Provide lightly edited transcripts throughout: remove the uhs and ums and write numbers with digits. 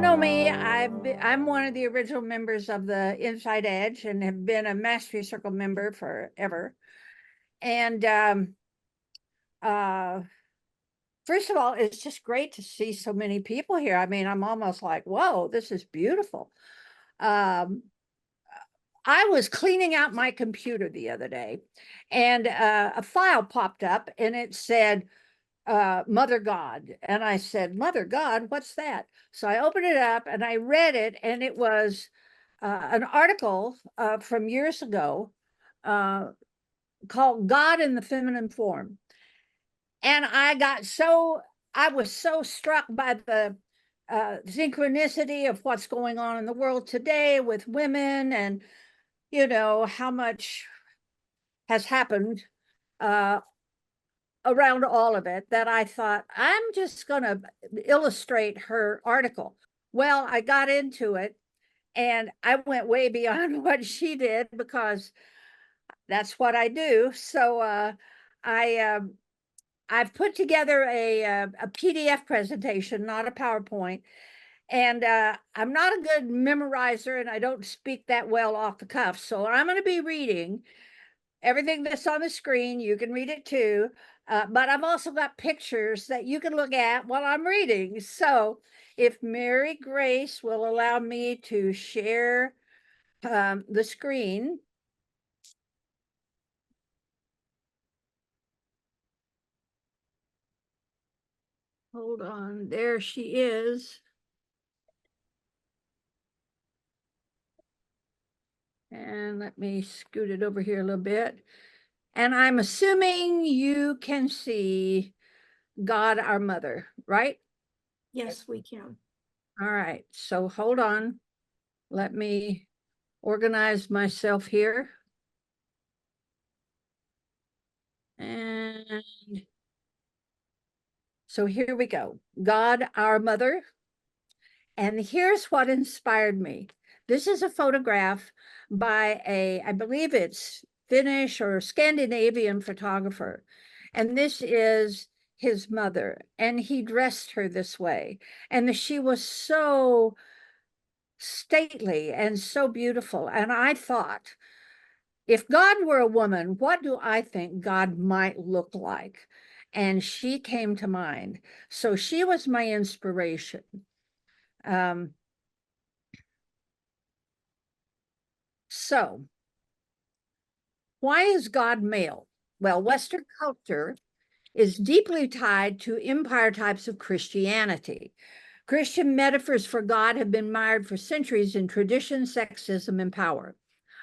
know me. I'm one of the original members of the Inside Edge and have been a Mastery Circle member forever. And uh, first of all, it's just great to see so many people here. I mean, I'm almost like, whoa, this is beautiful. Um, I was cleaning out my computer the other day, and a file popped up, and it said Mother God. And I said, Mother God, what's that? So I opened it up and I read it, and it was an article from years ago uh, called God in the Feminine Form. And I was so struck by the synchronicity of what's going on in the world today with women, and, how much has happened uh, around all of it, that I thought, I'm just going to illustrate her article. Well, I got into it and I went way beyond what she did because that's what I do. So I I've put together a PDF presentation, not a PowerPoint. And I'm not a good memorizer, and I don't speak that well off the cuff. So I'm going to be reading everything that's on the screen. You can read it too. But I've also got pictures that you can look at while I'm reading. So if Mary Grace will allow me to share the screen. Hold on, there she is. And let me scoot it over here a little bit. And I'm assuming you can see God, our mother, right? Yes, we can. All right, so hold on. Let me organize myself here. And so here we go. God, our mother. And here's what inspired me. This is a photograph by I believe it's Finnish or Scandinavian photographer. And this is his mother. And he dressed her this way. And she was so stately and so beautiful. And I thought, if God were a woman, what do I think God might look like? And she came to mind. So she was my inspiration. So why is God male? Well, Western culture is deeply tied to empire types of Christianity. Christian metaphors for God have been mired for centuries in tradition, sexism, and power.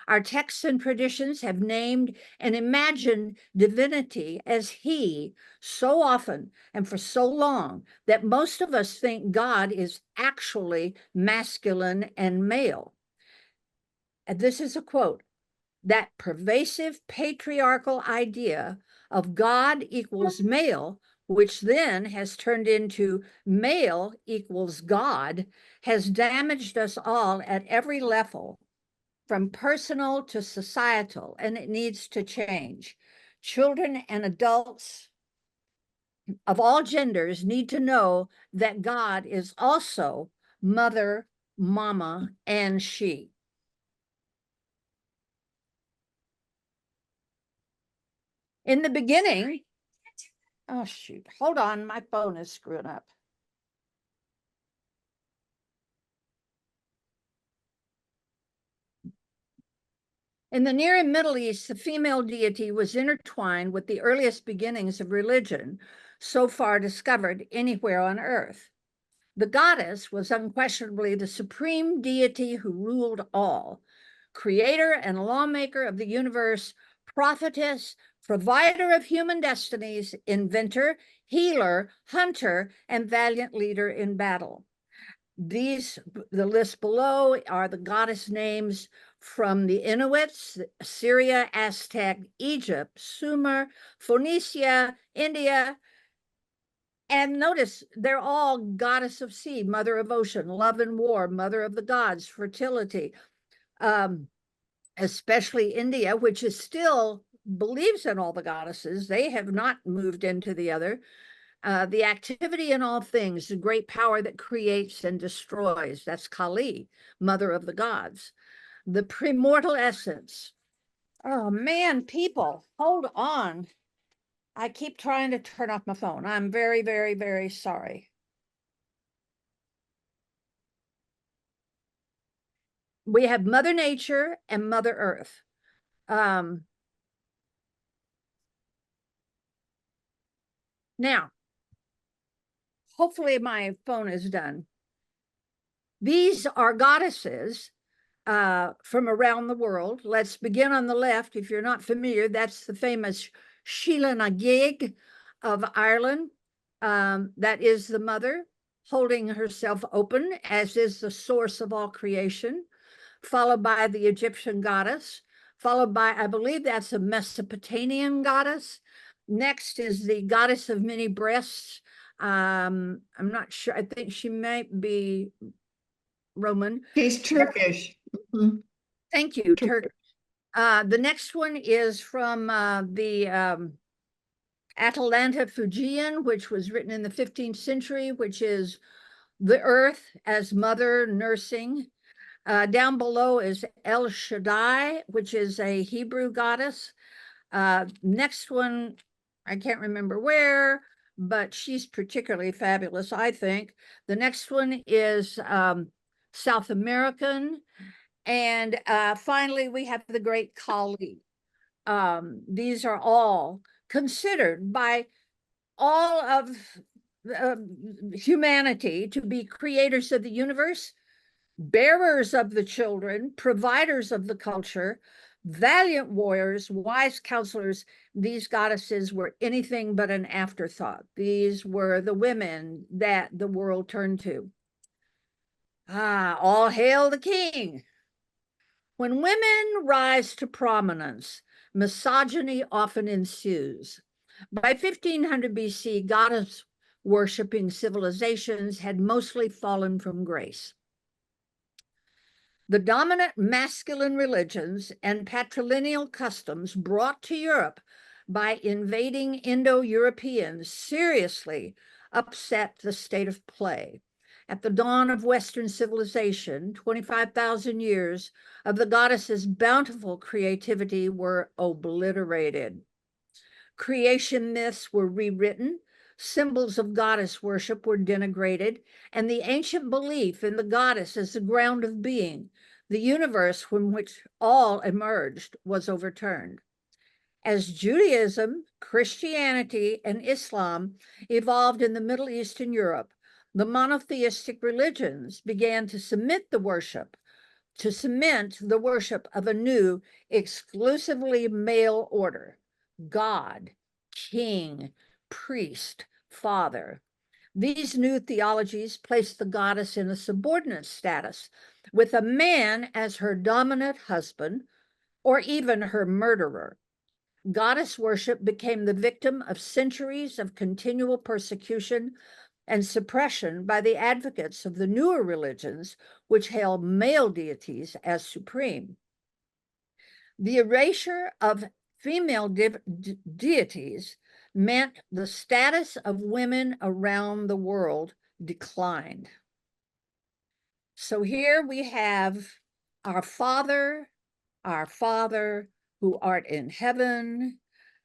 Our texts and traditions have named and imagined divinity as he so often and for so long that most of us think God is actually masculine and male. And this is a quote: that pervasive patriarchal idea of God equals male, which then has turned into male equals God, has damaged us all at every level, from personal to societal, and it needs to change. Children and adults of all genders need to know that God is also mother, mama, and she. In the beginning, oh shoot, hold on, my phone is screwing up. In the Near and Middle East, the female deity was intertwined with the earliest beginnings of religion so far discovered anywhere on earth. The goddess was unquestionably the supreme deity who ruled all, creator and lawmaker of the universe, prophetess, provider of human destinies, inventor, healer, hunter, and valiant leader in battle. The list below are the goddess names from the Inuits, Syria, Aztec, Egypt, Sumer, Phoenicia, India. And notice they're all goddess of sea, mother of ocean, love and war, mother of the gods, fertility, especially India, which is still believes in all the goddesses. They have not moved into the other. The activity in all things, the great power that creates and destroys. That's Kali, mother of the gods. The primordial essence. Oh man, people, hold on. I keep trying to turn off my phone. I'm very, very, very sorry. We have Mother Nature and Mother Earth. Now, hopefully my phone is done. These are goddesses from around the world. Let's begin on the left. If you're not familiar, that's the famous Sheila na gig of Ireland. That is the mother holding herself open, as is the source of all creation, followed by the Egyptian goddess, followed by, I believe that's a Mesopotamian goddess. Next is the goddess of many breasts. I'm not sure. I think she might be Roman. She's Turkish. Mhm. Thank you, Turkish. The next one is from the Atalanta Fujian, which was written in the 15th century, which is the earth as mother nursing. Down below is El Shaddai, which is a Hebrew goddess. Next one, I can't remember where, but she's particularly fabulous, I think. The next one is South American. And finally, we have the great Kali. These are all considered by all of humanity to be creators of the universe, bearers of the children, providers of the culture, valiant warriors, wise counselors. These goddesses were anything but an afterthought. These were the women that the world turned to. All hail the king. When women rise to prominence, misogyny often ensues. By 1500 BC, goddess worshipping civilizations had mostly fallen from grace. The dominant masculine religions and patrilineal customs brought to Europe by invading Indo-Europeans seriously upset the state of play. At the dawn of Western civilization, 25,000 years of the goddess's bountiful creativity were obliterated. Creation myths were rewritten, symbols of goddess worship were denigrated, and the ancient belief in the goddess as the ground of being, the universe from which all emerged, was overturned. As Judaism, Christianity, and Islam evolved in the Middle East and Europe, the monotheistic religions began to cement the worship of a new, exclusively male order: God, king, priest, father. These new theologies placed the goddess in a subordinate status, with a man as her dominant husband or even her murderer. Goddess worship became the victim of centuries of continual persecution and suppression by the advocates of the newer religions, which hailed male deities as supreme. The erasure of female deities meant the status of women around the world declined. So here we have our Father who art in heaven,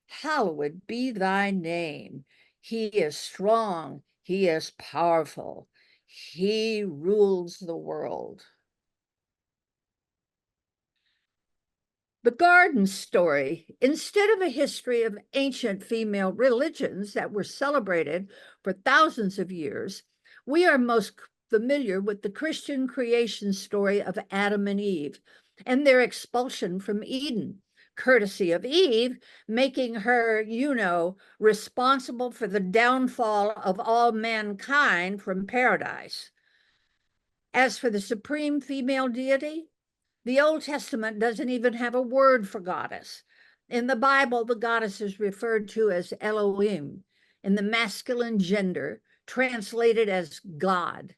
hallowed be thy name. He is strong, he is powerful, he rules the world. The garden story, instead of a history of ancient female religions that were celebrated for thousands of years, we are most familiar with the Christian creation story of Adam and Eve and their expulsion from Eden, courtesy of Eve, making her, responsible for the downfall of all mankind from paradise. As for the supreme female deity, the Old Testament doesn't even have a word for goddess. In the Bible, the goddess is referred to as Elohim, in the masculine gender, translated as God.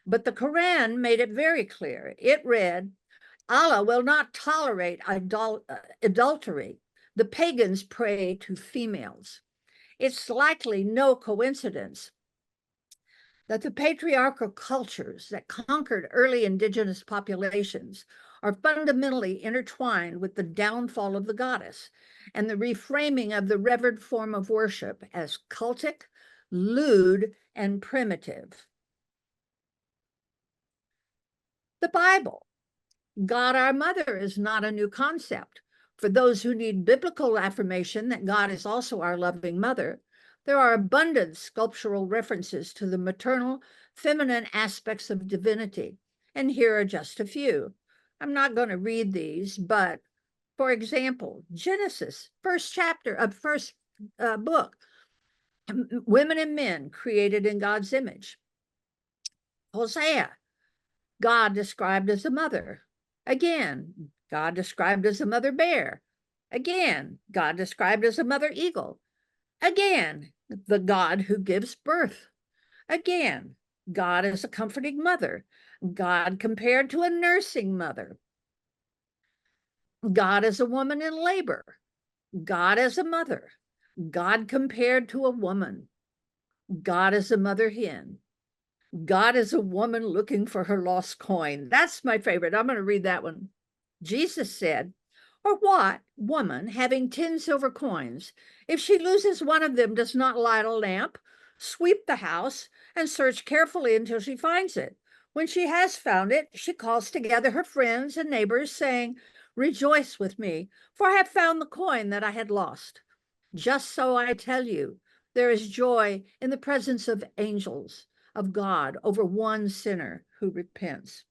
But the Quran made it very clear. It read, Allah will not tolerate adultery. The pagans pray to females. It's likely no coincidence that the patriarchal cultures that conquered early indigenous populations are fundamentally intertwined with the downfall of the goddess and the reframing of the revered form of worship as cultic, lewd, and primitive. The Bible, God our Mother, is not a new concept. For those who need biblical affirmation that God is also our loving mother, there are abundant sculptural references to the maternal, feminine aspects of divinity, and here are just a few. I'm not going to read these, but for example, Genesis, first chapter of first book, women and men created in God's image. Hosea, God described as a mother. Again, God described as a mother bear. Again, God described as a mother eagle. Again, the God who gives birth. Again, God as a comforting mother. God compared to a nursing mother. God as a woman in labor. God as a mother. God compared to a woman. God as a mother hen. God is a woman looking for her lost coin. That's my favorite. I'm going to read that one. Jesus said, or what woman, having 10 silver coins, if she loses one of them, does not light a lamp, sweep the house, and search carefully until she finds it? When she has found it, she calls together her friends and neighbors, saying, rejoice with me, for I have found the coin that I had lost. Just so I tell you, there is joy in the presence of angels of God over one sinner who repents.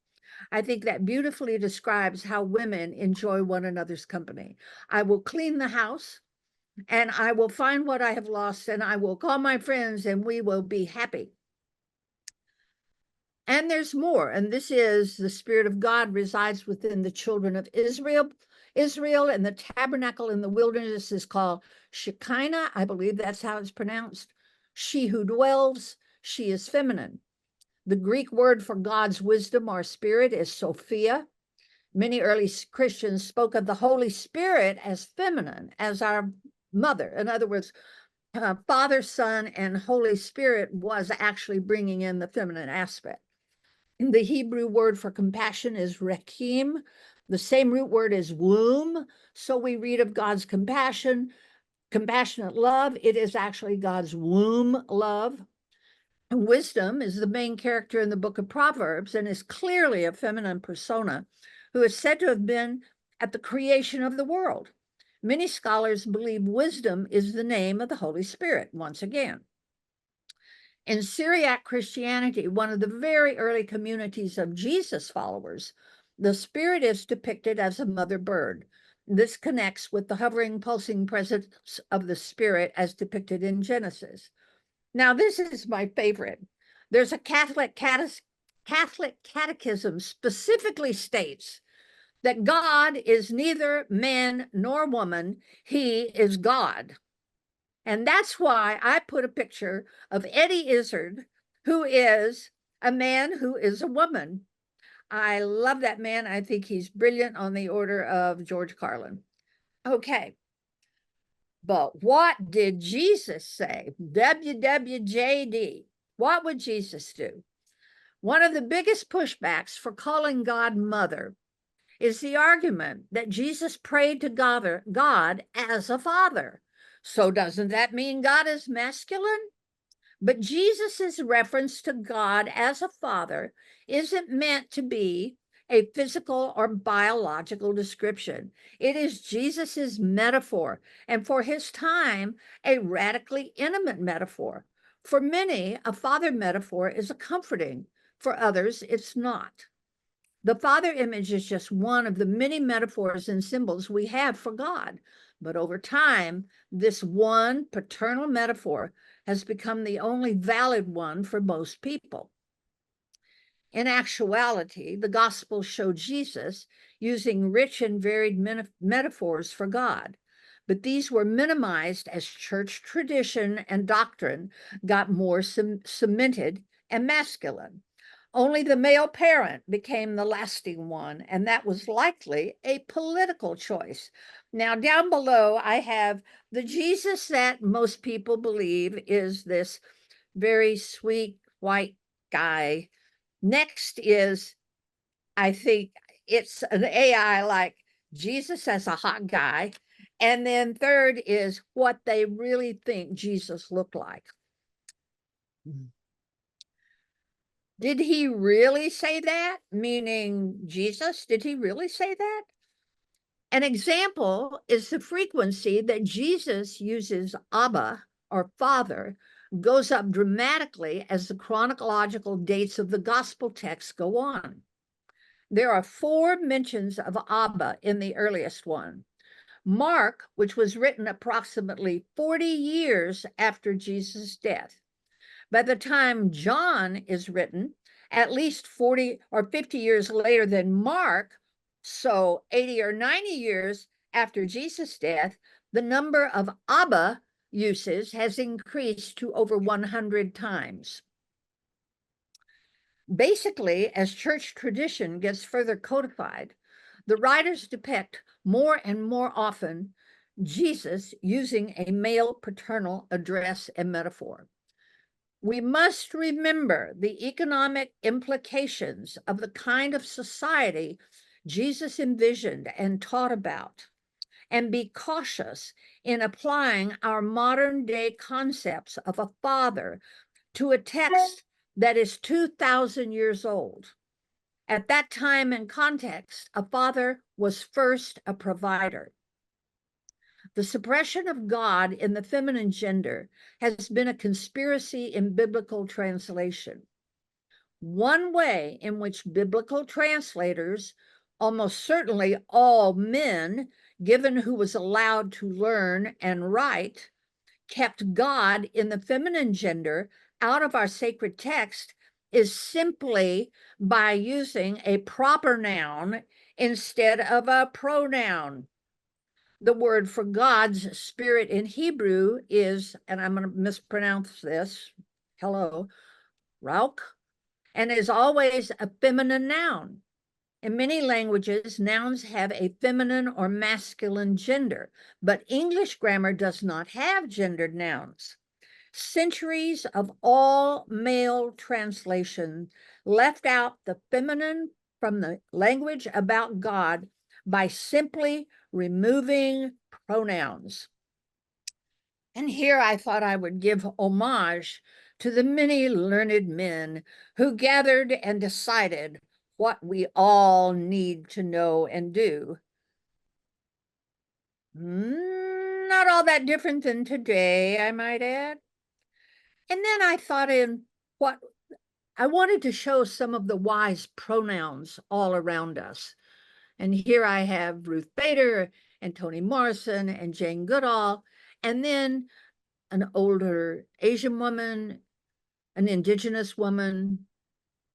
I think that beautifully describes how women enjoy one another's company. I will clean the house and I will find what I have lost and I will call my friends and we will be happy. And there's more. And this is the Spirit of God resides within the children of Israel. Israel and the tabernacle in the wilderness is called Shekinah. I believe that's how it's pronounced. She who dwells, she is feminine. The Greek word for God's wisdom or spirit is Sophia. Many early Christians spoke of the Holy Spirit as feminine, as our mother. In other words, Father, Son, and Holy Spirit was actually bringing in the feminine aspect. The Hebrew word for compassion is rekim. The same root word is womb. So we read of God's compassion, compassionate love. It is actually God's womb love. And wisdom is the main character in the book of Proverbs and is clearly a feminine persona who is said to have been at the creation of the world. Many scholars believe wisdom is the name of the Holy Spirit, once again. In Syriac Christianity, one of the very early communities of Jesus followers, the Spirit is depicted as a mother bird. This connects with the hovering, pulsing presence of the Spirit as depicted in Genesis. Now, this is my favorite. There's a Catholic catechism specifically states that God is neither man nor woman. He is God. And that's why I put a picture of Eddie Izzard, who is a man who is a woman. I love that man. I think he's brilliant, on the order of George Carlin. Okay. But what did Jesus say? WWJD. What would Jesus do? One of the biggest pushbacks for calling God mother is the argument that Jesus prayed to God as a father. So doesn't that mean God is masculine? But Jesus's reference to God as a father isn't meant to be a physical or biological description. It is Jesus's metaphor, and for his time, a radically intimate metaphor. For many, a father metaphor is a comforting. For others, it's not. The father image is just one of the many metaphors and symbols we have for God. But over time, this one paternal metaphor has become the only valid one for most people. In actuality, the Gospels show Jesus using rich and varied metaphors for God, but these were minimized as church tradition and doctrine got more cemented and masculine. Only the male parent became the lasting one, and that was likely a political choice. Now, down below, I have the Jesus that most people believe is this very sweet white guy. Next is, I think it's an AI like Jesus as a hot guy. And then third is what they really think Jesus looked like. Did he really say that? Meaning Jesus, did he really say that? An example is the frequency that Jesus uses Abba or Father goes up dramatically as the chronological dates of the gospel texts go on. There are 4 mentions of Abba in the earliest one. Mark, which was written approximately 40 years after Jesus' death. By the time John is written, at least 40 or 50 years later than Mark, so 80 or 90 years after Jesus' death, the number of Abba uses has increased to over 100 times. Basically, as church tradition gets further codified, the writers depict more and more often Jesus using a male paternal address and metaphor. We must remember the economic implications of the kind of society Jesus envisioned and taught about, and be cautious in applying our modern day concepts of a father to a text that is 2,000 years old. At that time and context, a father was first a provider. The suppression of God in the feminine gender has been a conspiracy in biblical translation. One way in which biblical translators, almost certainly all men, given who was allowed to learn and write, kept God in the feminine gender out of our sacred text is simply by using a proper noun instead of a pronoun. The word for God's spirit in Hebrew is, and I'm going to mispronounce this, hello, Rauk, and is always a feminine noun. In many languages, nouns have a feminine or masculine gender, but English grammar does not have gendered nouns. Centuries of all male translation left out the feminine from the language about God by simply removing pronouns. And here I thought I would give homage to the many learned men who gathered and decided what we all need to know and do. Not all that different than today, I might add. And then I thought in what I wanted to show some of the wise pronouns all around us. And here I have Ruth Bader and Toni Morrison and Jane Goodall, and then an older Asian woman, an indigenous woman.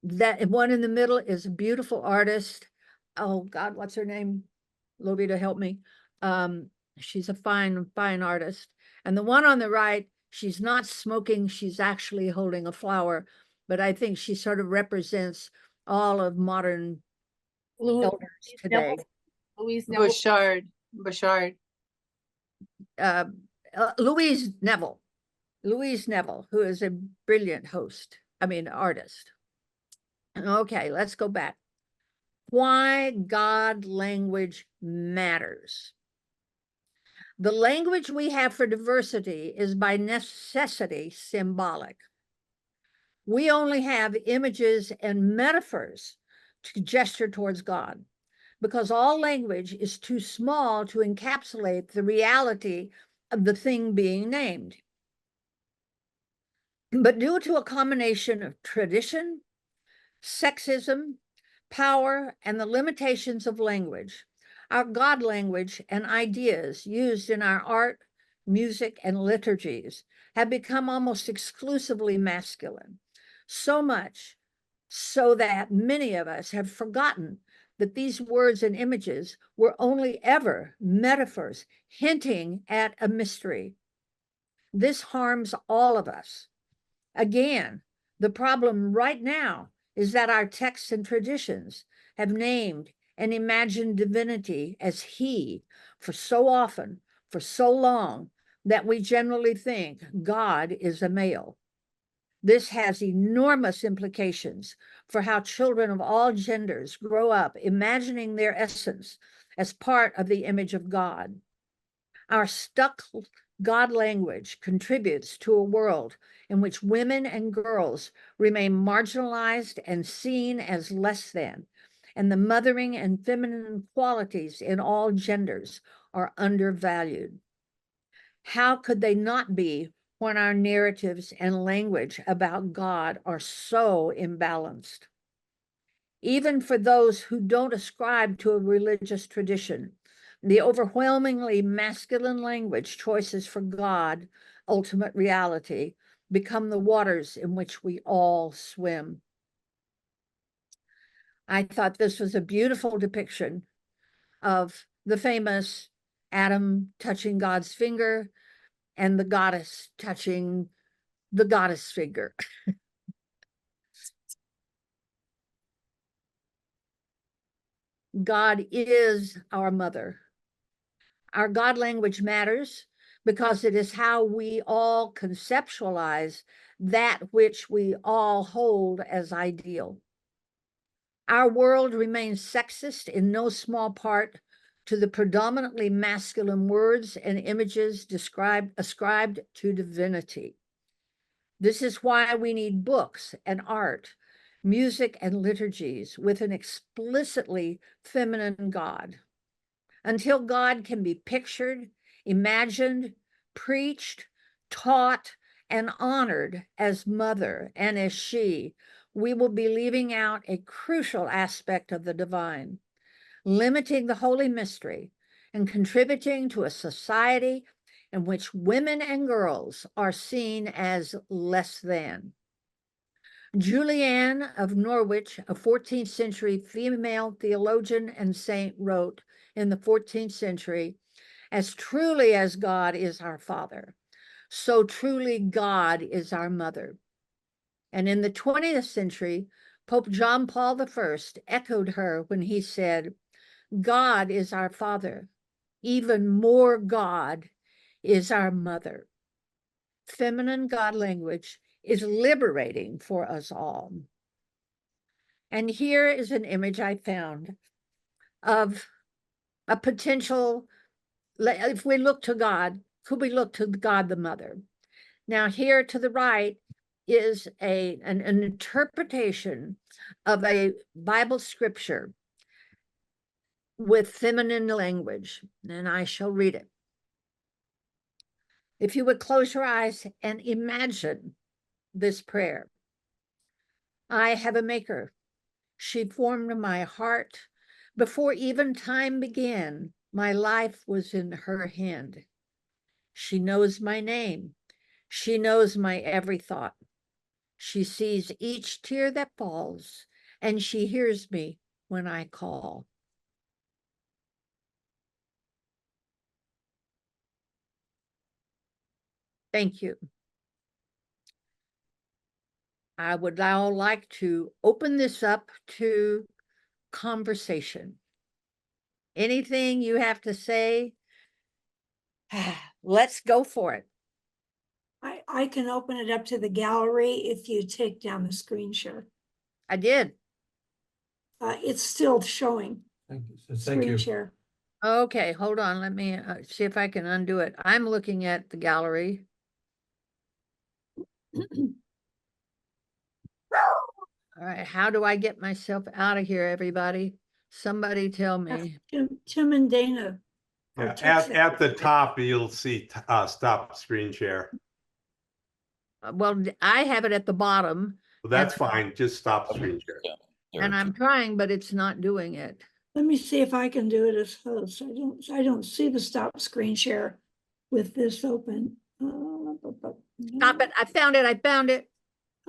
That one in the middle is a beautiful artist. Oh God, what's her name? Lobi, to help me. She's a fine, fine artist. And the one on the right, she's not smoking, she's actually holding a flower, but I think she sort of represents all of modern elders today. Louise Neville. Bouchard. Louise Neville, who is a brilliant artist. Okay, let's go back. Why God language matters. The language we have for diversity is by necessity symbolic. We only have images and metaphors to gesture towards God, because all language is too small to encapsulate the reality of the thing being named. But due to a combination of tradition, sexism, power, and the limitations of language, our God language and ideas used in our art, music, and liturgies have become almost exclusively masculine. So much so that many of us have forgotten that these words and images were only ever metaphors hinting at a mystery. This harms all of us. Again, the problem right now is that our texts and traditions have named and imagined divinity as he for so often, for so long, that we generally think God is a male. This has enormous implications for how children of all genders grow up imagining their essence as part of the image of God. Our stuck God language contributes to a world in which women and girls remain marginalized and seen as less than, and the mothering and feminine qualities in all genders are undervalued. How could they not be when our narratives and language about God are so imbalanced? Even for those who don't ascribe to a religious tradition, the overwhelmingly masculine language choices for God, ultimate reality, become the waters in which we all swim. I thought this was a beautiful depiction of the famous Adam touching God's finger and the goddess touching the goddess figure. God is our mother. Our God language matters because it is how we all conceptualize that which we all hold as ideal. Our world remains sexist in no small part to the predominantly masculine words and images ascribed to divinity. This is why we need books and art, music and liturgies with an explicitly feminine God. Until God can be pictured, imagined, preached, taught, and honored as mother and as she, we will be leaving out a crucial aspect of the divine, limiting the holy mystery and contributing to a society in which women and girls are seen as less than. Julianne of Norwich, a 14th century female theologian and saint, wrote in the 14th century, "As truly as God is our father, so truly God is our mother." And in the 20th century, Pope John Paul I echoed her when he said, "God is our father, even more God is our mother." Feminine God language is liberating for us all. And here is an image I found of a potential, if we look to God, could we look to God the Mother? Now here to the right is an interpretation of a Bible scripture with feminine language, and I shall read it. If you would close your eyes and imagine this prayer. I have a maker. She formed my heart. Before even time began, my life was in her hand. She knows my name. She knows my every thought. She sees each tear that falls, and she hears me when I call. Thank you. I would now like to open this up to conversation. Anything you have to say? Let's go for it. I can open it up to the gallery if you take down the screen share. I did. It's still showing Thank you. Thank screen you. share. Okay, hold on. Let me see if I can undo it. I'm looking at the gallery. All right, how do I get myself out of here, everybody? Somebody tell me. Tim and Dana. are Yeah, texting. at the top, you'll see stop screen share. Well, I have it at the bottom. Well, that's fine. Just stop screen share. And I'm trying, but it's not doing it. Let me see if I can do it as host. I don't see the stop screen share with this open. Stop it. I found it. I found it.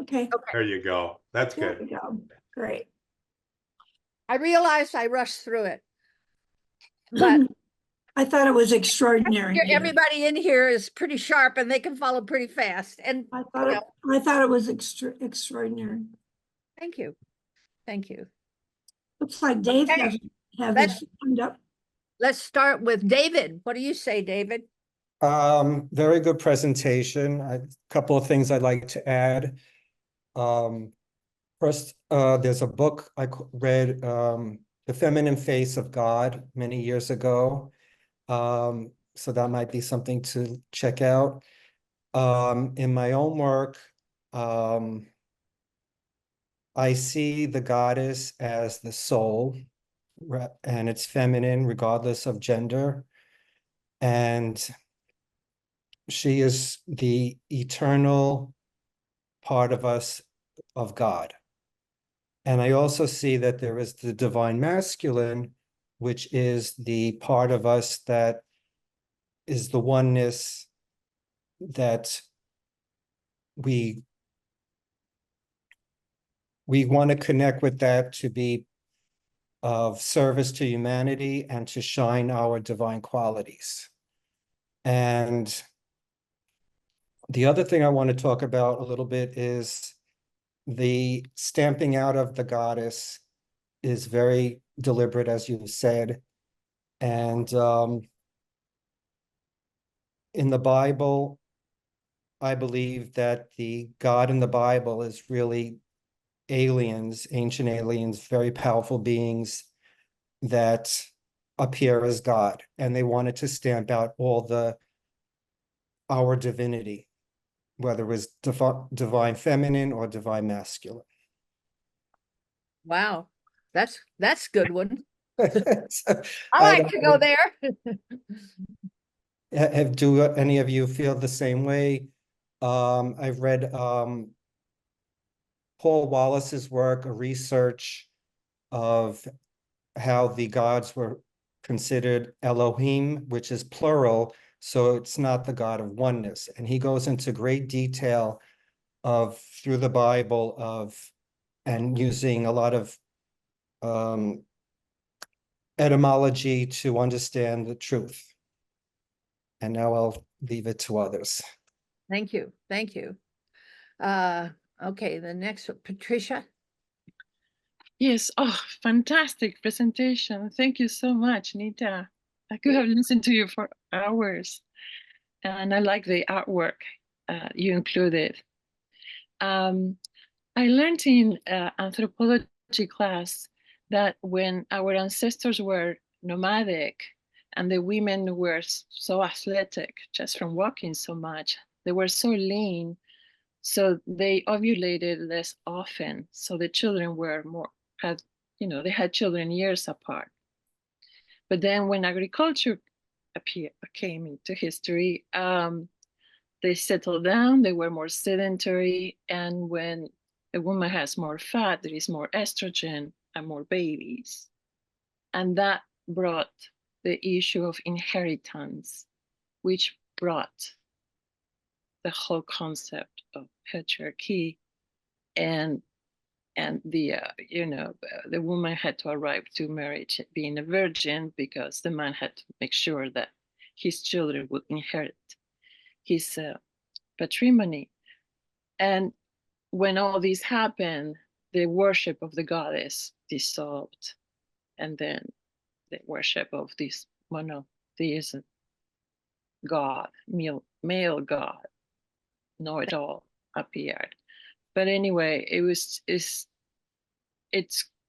Okay, There you go. That's there good. we go. Great. I realized I rushed through it. But I thought it was extraordinary. everybody in here is pretty sharp and they can follow pretty fast. And I thought it was extraordinary. thank you. Thank you. Looks like Dave Okay. has have Let's- his hand up. Let's start with David. What do you say, David? Very good presentation. A couple of things I'd like to add. First, there's a book I read, The Feminine Face of God, many years ago. So that might be something to check out. In my own work, I see the goddess as the soul, and it's feminine regardless of gender. And she is the eternal part of us, of God. And I also see that there is the divine masculine, which is the part of us that is the oneness that we want to connect with, that to be of service to humanity and to shine our divine qualities. And the other thing I want to talk about a little bit is the stamping out of the goddess is very deliberate, as you said. And in the Bible, I believe that the God in the Bible is really aliens, ancient aliens, very powerful beings that appear as God. And they wanted to stamp out all our divinity, whether it was divine feminine or divine masculine. Wow, that's a good one. So, I like to go there. do any of you feel the same way? I've read Paul Wallace's work, a research of how the gods were considered Elohim, which is plural, so it's not the God of oneness. And he goes into great detail through the Bible and using a lot of etymology to understand the truth. And now I'll leave it to others. Thank you. Thank you. Okay, the next, Patricia. Yes. Oh, fantastic presentation. Thank you so much, Nita. I could have listened to you for hours. And I like the artwork you included. I learned in anthropology class that when our ancestors were nomadic and the women were so athletic just from walking so much, they were so lean, so they ovulated less often. So the children they had children years apart. But then when agriculture came into history, they settled down, they were more sedentary, and when a woman has more fat, there is more estrogen and more babies. And that brought the issue of inheritance, which brought the whole concept of patriarchy, and the the woman had to arrive to marriage being a virgin because the man had to make sure that his children would inherit his patrimony. And when all this happened, the worship of the goddess dissolved, and then the worship of this monotheism god, male god, know-it-all, appeared. But anyway, it's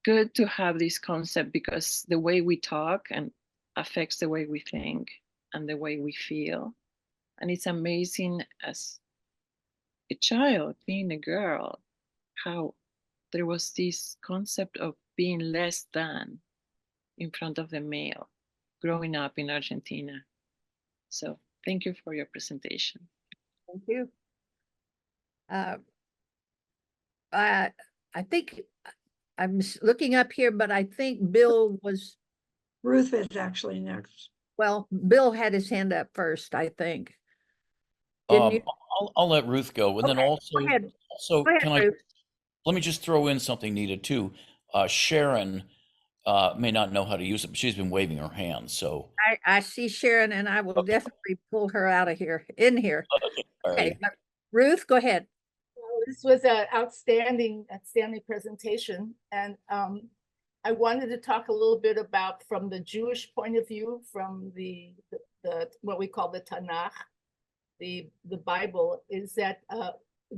good to have this concept because the way we talk and affects the way we think and the way we feel. And it's amazing as a child, being a girl, how there was this concept of being less than in front of the male growing up in Argentina. So thank you for your presentation. Thank you. I think I'm looking up here, but I think Bill was, Ruth is actually next. well, Bill had his hand up first, I think. Didn't you? I'll let Ruth go, and then Okay, also, go ahead. also Go ahead, can I? Ruth. Let me just throw in something needed too. Sharon may not know how to use it, but she's been waving her hand. So I see Sharon, and I will definitely pull her out of here, in here. all Okay, right. Ruth, go ahead. this was an outstanding presentation. And I wanted to talk a little bit about, from the Jewish point of view, from the what we call the Tanakh, the Bible, is that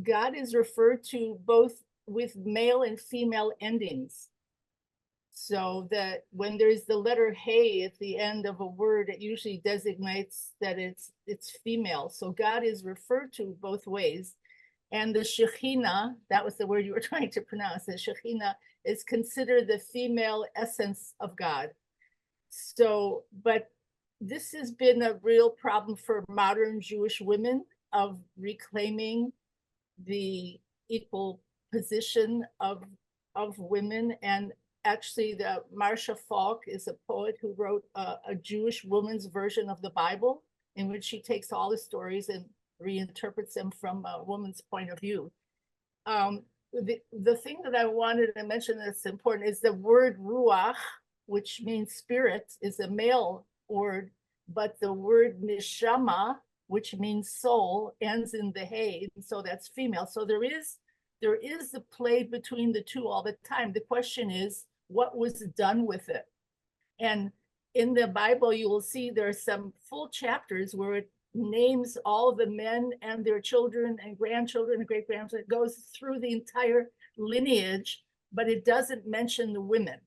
God is referred to both with male and female endings. So that when there's the letter hey at the end of a word, it usually designates that it's female. So God is referred to both ways. And the Shekhinah, that was the word you were trying to pronounce, the Shekhinah is considered the female essence of God. So, but this has been a real problem for modern Jewish women of reclaiming the equal position of women. And actually, the Marcia Falk is a poet who wrote a Jewish woman's version of the Bible, in which she takes all the stories and reinterprets them from a woman's point of view. The thing that I wanted to mention that's important is the word ruach, which means spirit, is a male word, but the word neshama, which means soul, ends in the hey, so that's female. So there is the play between the two all the time. The question is, what was done with it? And in the Bible, you will see there are some full chapters where it names all the men and their children and grandchildren and great-grandchildren. It goes through the entire lineage, but it doesn't mention the women.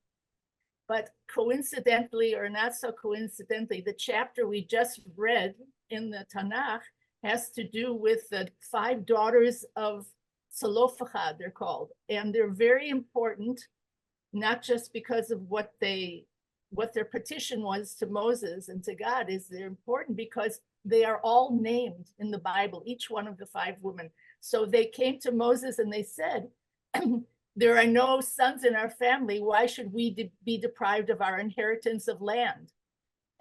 But coincidentally, or not so coincidentally, the chapter we just read in the Tanakh has to do with the 5 daughters of Zelophehad, they're called. And they're very important, not just because of what their petition was to Moses and to God. They're important because they are all named in the Bible, each one of the 5 women. So they came to Moses and they said, there are no sons in our family. Why should we be deprived of our inheritance of land?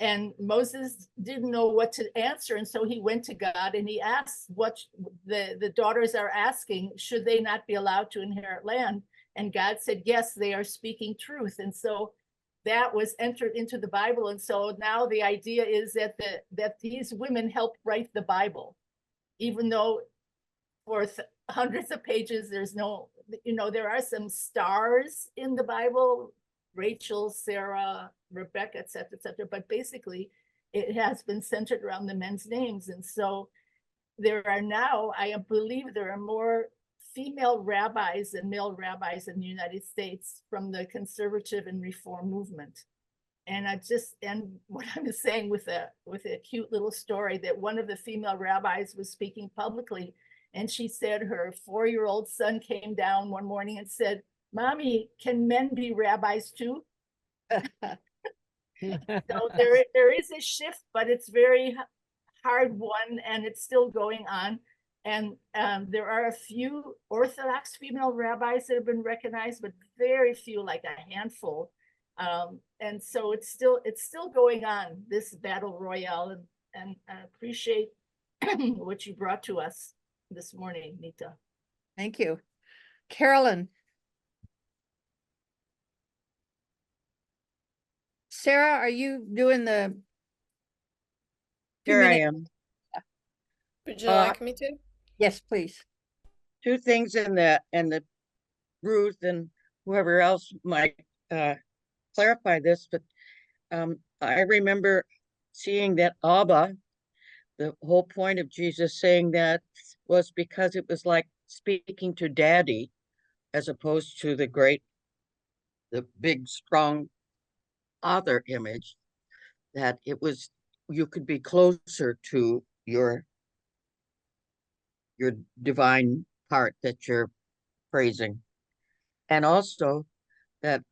And Moses didn't know what to answer. And so he went to God and he asked what the daughters are asking, should they not be allowed to inherit land? And God said, yes, they are speaking truth. And so that was entered into the Bible. And so now the idea is that these women helped write the Bible, even though for hundreds of pages, there's no, there are some stars in the Bible, Rachel, Sarah, Rebecca, et cetera, but basically it has been centered around the men's names. And so there are now, I believe there are more female rabbis and male rabbis in the United States from the conservative and reform movement. And what I was saying with a cute little story, that one of the female rabbis was speaking publicly, and she said her 4-year-old son came down one morning and said, "Mommy, can men be rabbis too?" So there is a shift, but it's very hard one, and it's still going on. And there are a few Orthodox female rabbis that have been recognized, but very few, like a handful. And so it's still going on, this battle royale, and I appreciate what you brought to us this morning, Nita. Thank you. Carolyn. Sarah, are you doing the? Here I am. Would you like me to? Yes, please. 2 things in the Ruth and whoever else might clarify this, but I remember seeing that Abba, the whole point of Jesus saying that was because it was like speaking to daddy, as opposed to the big, strong author image, that it was, you could be closer to your divine part that you're praising. And also that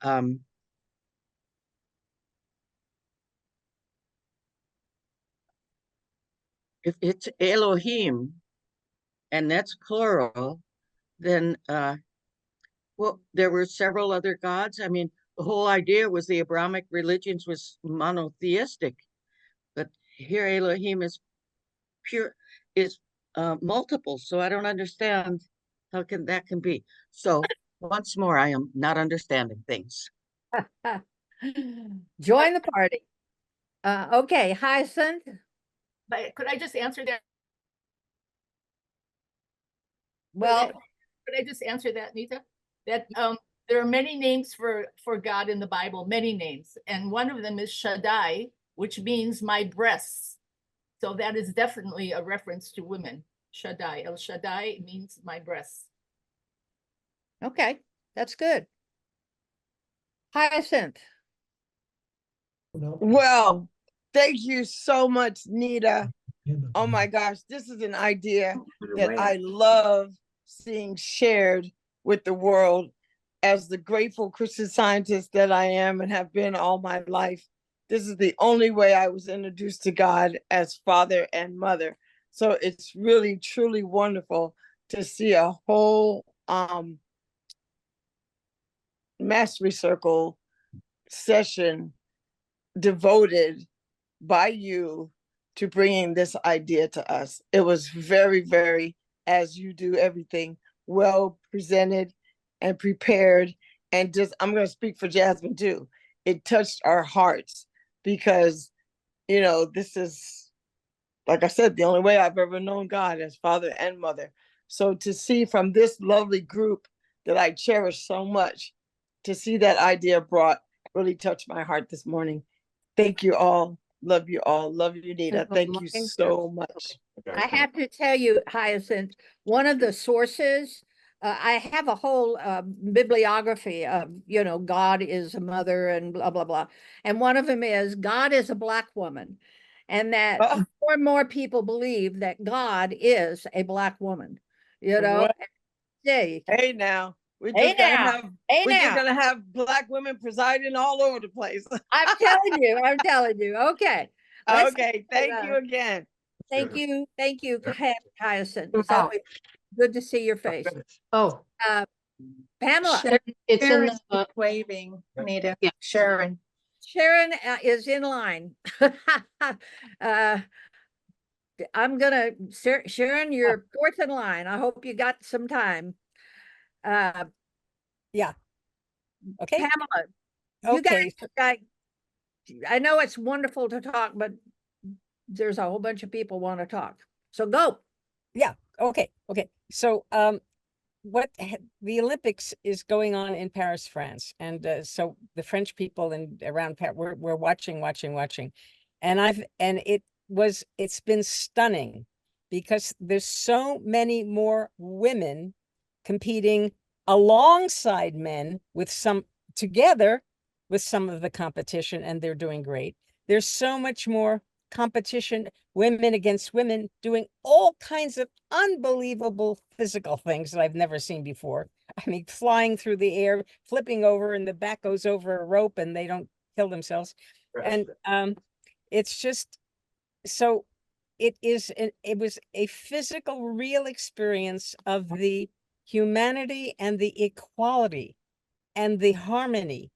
if it's Elohim and that's plural, then well, there were several other gods. I mean, the whole idea was the Abrahamic religions was monotheistic, but here Elohim is multiple. So I don't understand how that can be. So once more, I am not understanding things. Join the party. Okay, Hyacinth. But could I just answer that? Well, Could I just answer that, Nita? That there are many names for God in the Bible, many names, and one of them is Shaddai, which means my breasts. So that is definitely a reference to women. Shaddai, El Shaddai means my breasts. Okay, that's good. Hyacinth. Well, thank you so much, Nita. Oh my gosh, this is an idea that I love seeing shared with the world. As the grateful Christian scientist that I am and have been all my life, this is the only way I was introduced to God as father and mother. So it's really, truly wonderful to see a whole mastery circle session devoted by you to bringing this idea to us. It was very, very, as you do everything, well presented and prepared. And just, I'm going to speak for Jasmine too. It touched our hearts because, you know, this is, like I said, the only way I've ever known God as father and mother. So to see from this lovely group that I cherish so much, to see that idea brought really touched my heart this morning. Thank you all. Love you all. Love you, Nita. Thank you so much. I have to tell you, Hyacinth, one of the sources, I have a whole bibliography of, you know, God is a mother and blah, blah, blah. And one of them is God is a Black woman. And that more and more people believe that God is a Black woman, you know. What? Hey, Hey now. We're Hey just gonna now. have Hey we're just now. gonna have Black women presiding all over the place. I'm telling you, I'm telling you. Okay. Let's Okay, thank you again. Thank you, Hyacinth. It's always good to see your face. Oh, Pamela, it's in Sharon's the, waving, Nita. yeah. Sharon. Sharon is in line. I'm gonna, Sharon, you're fourth in line. I hope you got some time. Yeah. Okay. Pamela, you Okay. guys, I know it's wonderful to talk, but there's a whole bunch of people want to talk. So go. Yeah. Okay. Okay. So, the Olympics is going on in Paris, France, and so the French people and around Paris, we're watching, and it's been stunning because there's so many more women competing alongside men together with some of the competition, and they're doing great. There's so much more competition, women against women, doing all kinds of unbelievable physical things that I've never seen before. I mean, flying through the air, flipping over, and the back goes over a rope and they don't kill themselves. And it's just, so it was a physical, real experience of the humanity and the equality and the harmony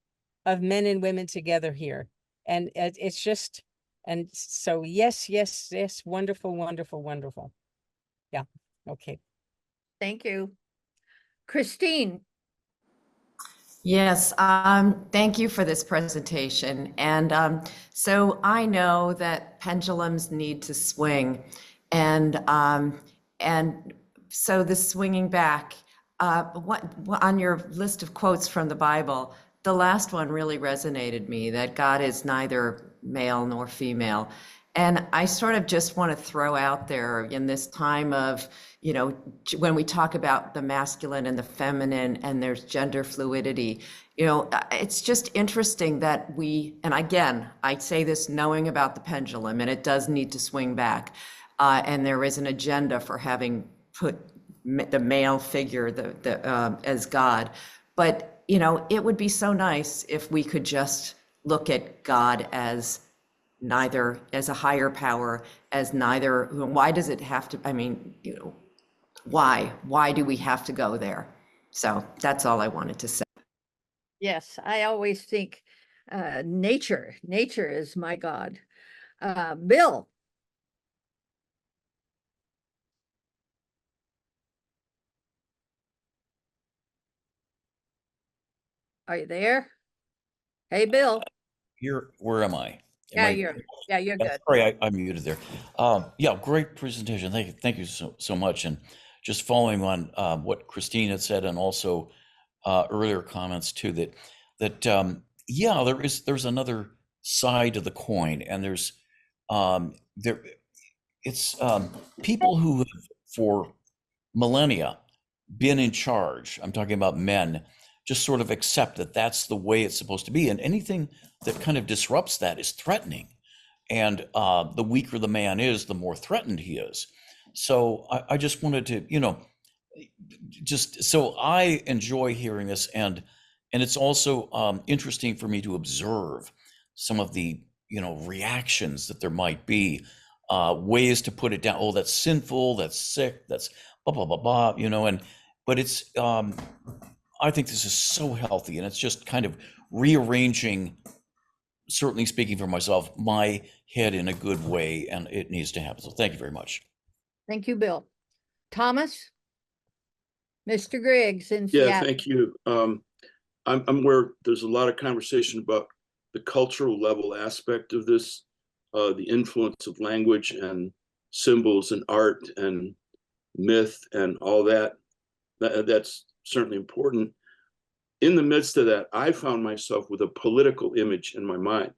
of men and women together here. And it's just, and so, yes, wonderful, wonderful, wonderful. Yeah, okay. Thank you. Christine. Yes, thank you for this presentation. And so I know that pendulums need to swing, and so the swinging back, on your list of quotes from the Bible, the last one really resonated me, that God is neither male nor female. And I sort of just want to throw out there, in this time of, you know, when we talk about the masculine and the feminine and there's gender fluidity, you know, it's just interesting that and again, I say this knowing about the pendulum, and it does need to swing back. And there is an agenda for having put the male figure as God. But, you know, it would be so nice if we could just look at God as neither, as a higher power, as neither. Why does it have to, I mean, you know, why do we have to go there? So that's all I wanted to say. Yes, I always think nature is my God. Bill. Are you there? Hey, Bill. Where am I? Yeah, you're good. Sorry, I muted there. Yeah, great presentation. Thank you so much. And just following on what Christine had said, and also earlier comments too, that yeah, there's another side to the coin, and there's it's people who have for millennia been in charge. I'm talking about men, just sort of accept that that's the way it's supposed to be, and anything that kind of disrupts that is threatening. And the weaker the man is, the more threatened he is. So I just wanted to, just so I enjoy hearing this, and it's also interesting for me to observe some of the reactions that there might be, ways to put it down. Oh, that's sinful, that's sick, that's blah blah blah blah, but it's I think this is so healthy, and it's just kind of rearranging, certainly speaking for myself, my head in a good way, and it needs to happen. So thank you very much. Thank you, Bill. Thomas? Mr. Griggs in Yeah, Seattle. thank you. I'm aware there's a lot of conversation about the cultural level aspect of this, the influence of language and symbols and art and myth and all that. That's certainly important. In the midst of that, I found myself with a political image in my mind.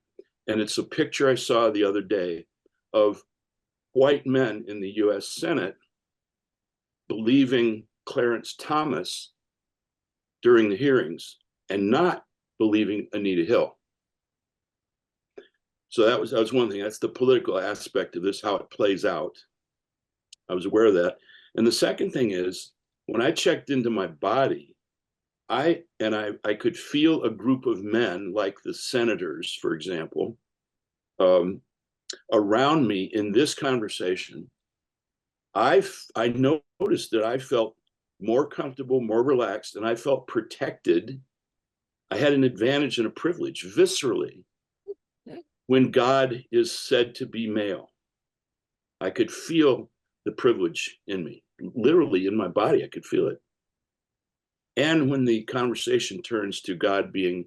And it's a picture I saw the other day of white men in the US Senate believing Clarence Thomas during the hearings and not believing Anita Hill. So that was one thing. That's the political aspect of this, how it plays out. I was aware of that. And the second thing is, when I checked into my body, I could feel a group of men, like the senators, for example, around me in this conversation. I noticed that I felt more comfortable, more relaxed, and I felt protected. I had an advantage and a privilege viscerally when God is said to be male. I could feel the privilege in me, literally in my body, I could feel it. And when the conversation turns to God being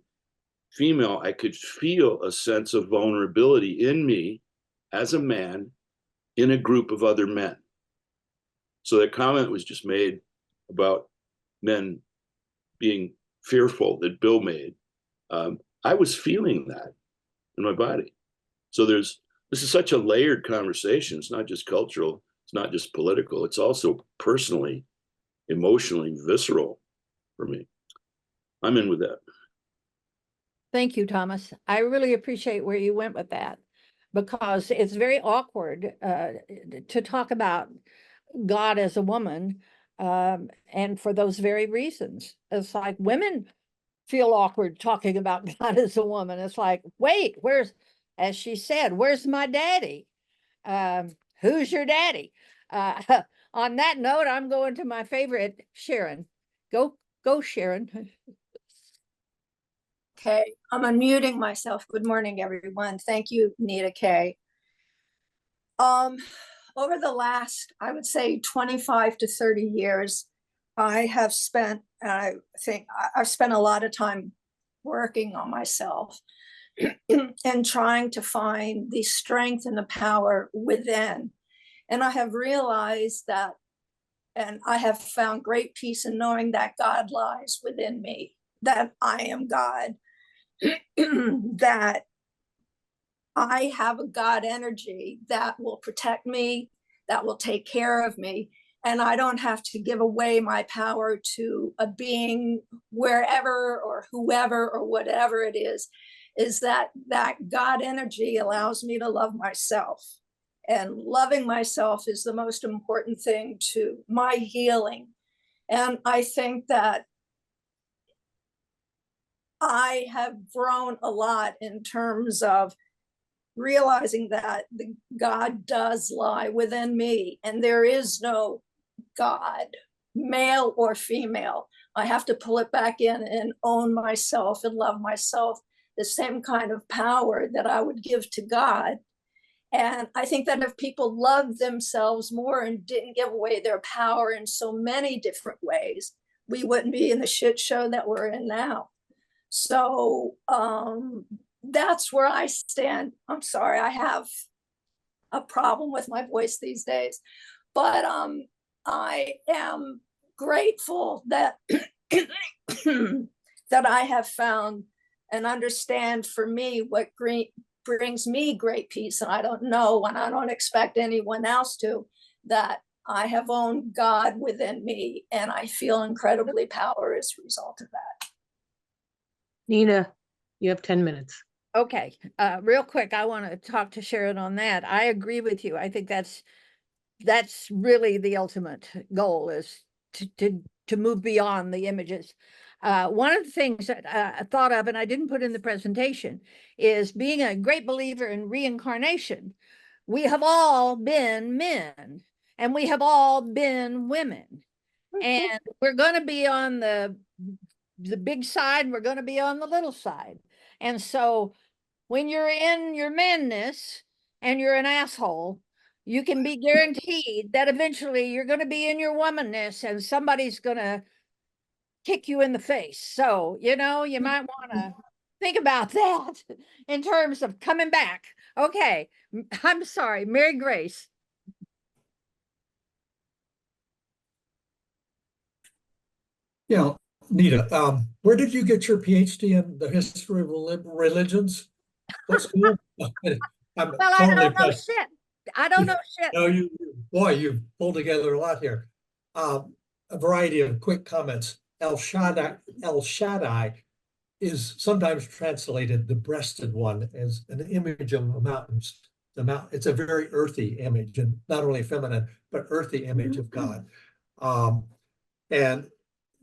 female, I could feel a sense of vulnerability in me as a man in a group of other men. So the comment was just made about men being fearful that Bill made. I was feeling that in my body. So this is such a layered conversation. It's not just cultural, it's not just political, it's also personally, emotionally, visceral for me. I'm in with that. Thank you, Thomas. I really appreciate where you went with that, because it's very awkward to talk about God as a woman, and for those very reasons. It's like women feel awkward talking about God as a woman. It's like, wait, as she said, where's my daddy? Who's your daddy? On that note, I'm going to my favorite, Sharon. Go, Sharon. Okay, I'm unmuting myself. Good morning, everyone. Thank you, Nita K. Over the last, I would say 25 to 30 years, I have spent, I think I've spent a lot of time working on myself and trying to find the strength and the power within. And I have realized that, and I have found great peace in knowing that God lies within me, that I am God, that I have a God energy that will protect me, that will take care of me, and I don't have to give away my power to a being wherever or whoever or whatever it is that God energy allows me to love myself. And loving myself is the most important thing to my healing. And I think that I have grown a lot in terms of realizing that the God does lie within me, and there is no God, male or female. I have to pull it back in and own myself and love myself, the same kind of power that I would give to God. And I think that if people loved themselves more and didn't give away their power in so many different ways, we wouldn't be in the shit show that we're in now. So that's where I stand. I'm sorry, I have a problem with my voice these days. But I am grateful that that I have found and understand for me what brings me great peace. And I don't know, and I don't expect anyone else to, that I have owned God within me, and I feel incredibly power as a result of that. Nina, you have 10 minutes. Okay, real quick, I want to talk to Sharon on that. I agree with you. I think that's really the ultimate goal, is to move beyond the images. One of the things that I thought of, and I didn't put in the presentation, is being a great believer in reincarnation. We have all been men, and we have all been women, and we're going to be on the big side, we're going to be on the little side. And so when you're in your manness and you're an asshole, you can be guaranteed that eventually you're going to be in your womanness and somebody's going to kick you in the face. So, you might want to think about that in terms of coming back. Okay, I'm sorry, Mary Grace. Yeah, Nita, where did you get your PhD in the history of religions? What school? I'm Well, I totally don't know impressed. shit. I don't know shit. No, you pulled together a lot here. A variety of quick comments. El Shaddai is sometimes translated the breasted one as an image of the mountains. It's a very earthy image, and not only feminine, but earthy image of God. And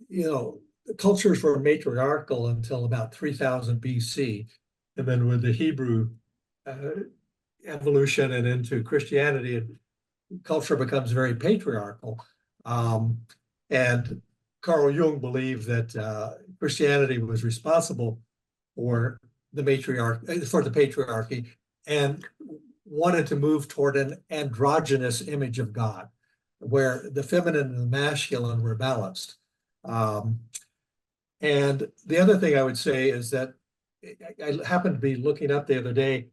the cultures were matriarchal until about 3000 BC. And then with the Hebrew evolution and into Christianity, culture becomes very patriarchal. And Carl Jung believed that Christianity was responsible for the patriarchy, and wanted to move toward an androgynous image of God, where the feminine and the masculine were balanced. And the other thing I would say is that I happened to be looking up the other day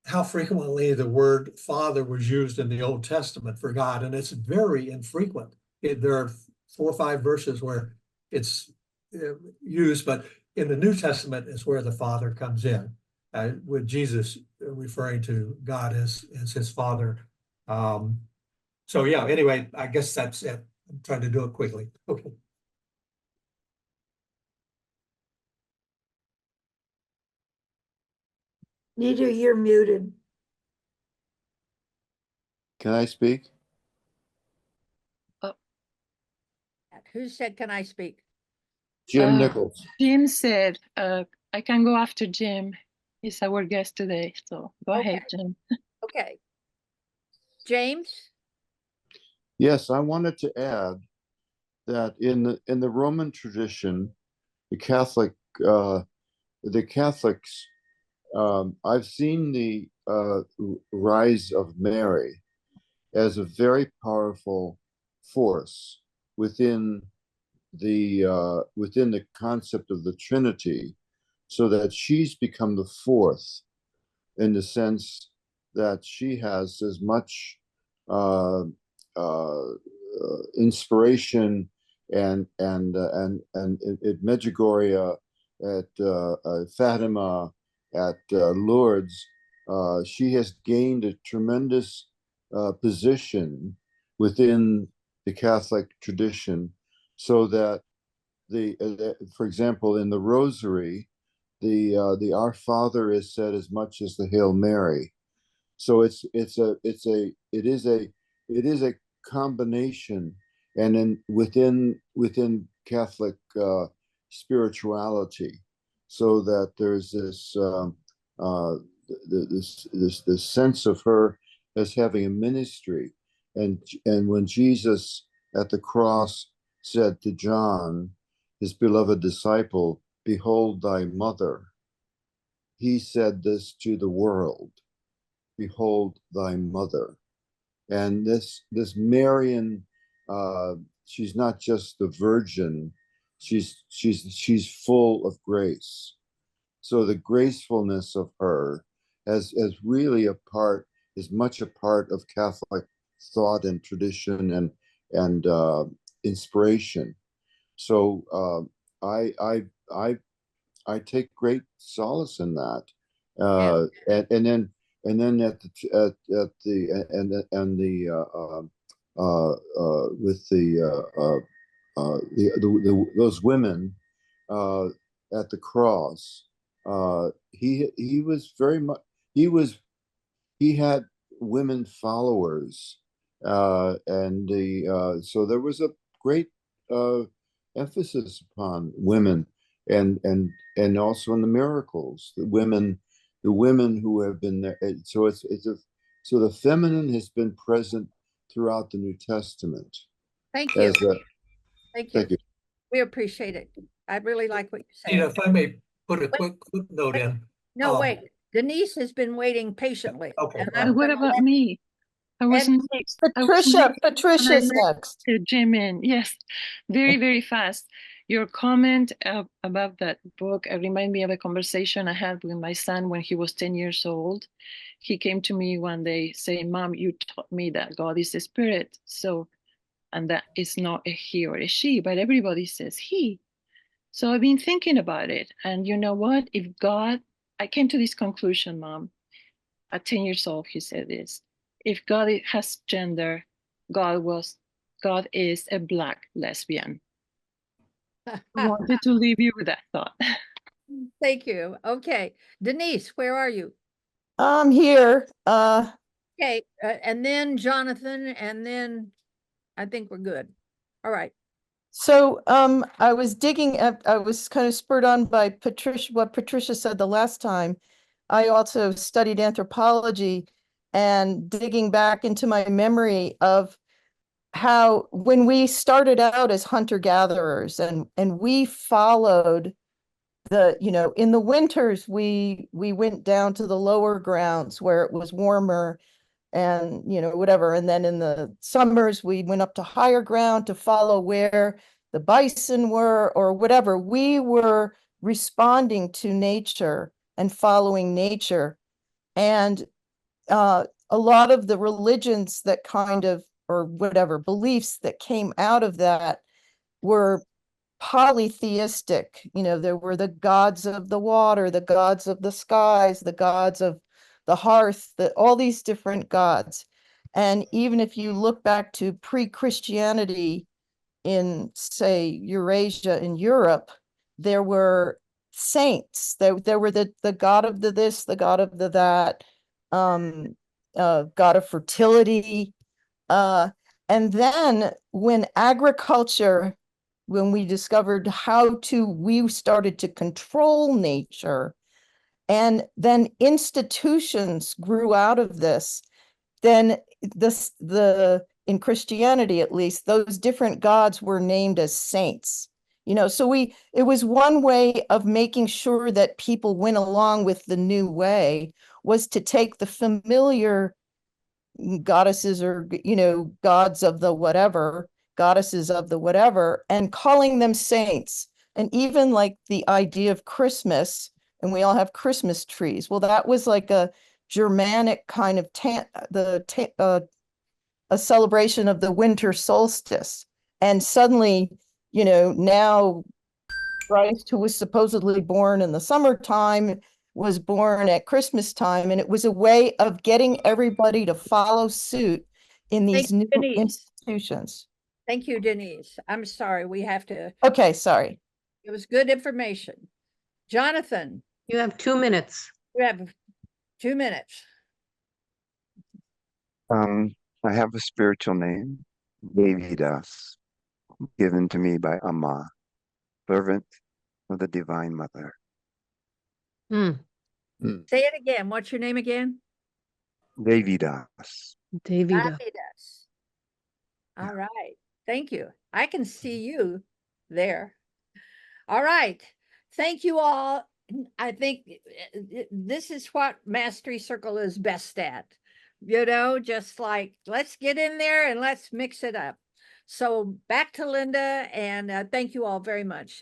how frequently the word Father was used in the Old Testament for God, and it's very infrequent. There are 4 or 5 verses where it's used, but in the New Testament is where the Father comes in, with Jesus referring to God as his Father. So yeah, anyway, I guess that's it. I'm trying to do it quickly. Okay. Nita, you're muted. Can I speak? Who said, can I speak? Jim Nichols. Jim said, I can go after Jim. He's our guest today, so go ahead, Jim. Okay. James? Yes, I wanted to add that in the Roman tradition, the Catholics, I've seen the rise of Mary as a very powerful force within the concept of the Trinity, so that she's become the fourth, in the sense that she has as much inspiration and at Medjugorje, at Fatima, at Lourdes, she has gained a tremendous position within the Catholic tradition, so that for example, in the Rosary, the Our Father is said as much as the Hail Mary. So it is a combination, and within Catholic spirituality, so that there's this sense of her as having a ministry, and when Jesus at the cross said to John, his beloved disciple, "Behold thy mother," he said this to the world, "Behold thy mother." And this Marian, she's not just the virgin, she's full of grace. So the gracefulness of her is really is much a part of Catholic thought and tradition, and inspiration. So I take great solace in that. And then at the with those women at the cross, he was very much he had women followers, and so there was a great emphasis upon women, and also in the miracles, the women who have been there. So so the feminine has been present throughout the New Testament. Thank you. Thank Thank you. We appreciate it. I really like what you said. Nita, if I may put a quick note in. No, wait. Denise has been waiting patiently. Okay. And What about me? I was And- next. Patricia's next. To Jim in. Yes, very, very fast. Your comment about that book reminded me of a conversation I had with my son when he was 10 years old. He came to me one day saying, Mom, you taught me that God is a spirit. So, and that is not a he or a she, but everybody says he. So I've been thinking about it. And you know what? If God, I came to this conclusion, Mom, at 10 years old, he said this. If God has gender, God is a Black lesbian. I wanted to leave you with that thought. Thank you. Okay. Denise, where are you? I'm here. Okay. And then Jonathan, and then I think we're good. All right. So I was I was kind of spurred on by what Patricia said the last time. I also studied anthropology and digging back into my memory of how when we started out as hunter-gatherers and we followed in the winters we went down to the lower grounds where it was warmer and whatever, and then in the summers we went up to higher ground to follow where the bison were or whatever. We were responding to nature and following nature, and a lot of the religions that kind of, or whatever beliefs that came out of that were polytheistic. There were the gods of the water, the gods of the skies, the gods of the hearth, all these different gods. And even if you look back to pre-Christianity in, say, Eurasia in Europe, there were saints. There were the god of the this, the god of the that, god of fertility. And then when we discovered we started to control nature, and then institutions grew out of this, then in Christianity, at least, those different gods were named as saints. So it was one way of making sure that people went along with the new way, was to take the familiar goddesses or gods of the whatever, goddesses of the whatever, and calling them saints. And even like the idea of Christmas, and we all have Christmas trees. Well, that was like a Germanic kind of a celebration of the winter solstice. And suddenly, now Christ, who was supposedly born in the summertime, was born at Christmas time. And it was a way of getting everybody to follow suit in these new institutions. Thank you, Denise. I'm sorry, we have to. Okay, sorry. It was good information. Jonathan. You have 2 minutes. You have 2 minutes. I have a spiritual name, Devidas, given to me by Amma, servant of the Divine Mother. Say it again. What's your name again? Devidas. Davida. All right. Thank you. I can see you there. All right. Thank you all. I think this is what Mastery Circle is best at. Just like, let's get in there and let's mix it up. So back to Linda, and thank you all very much.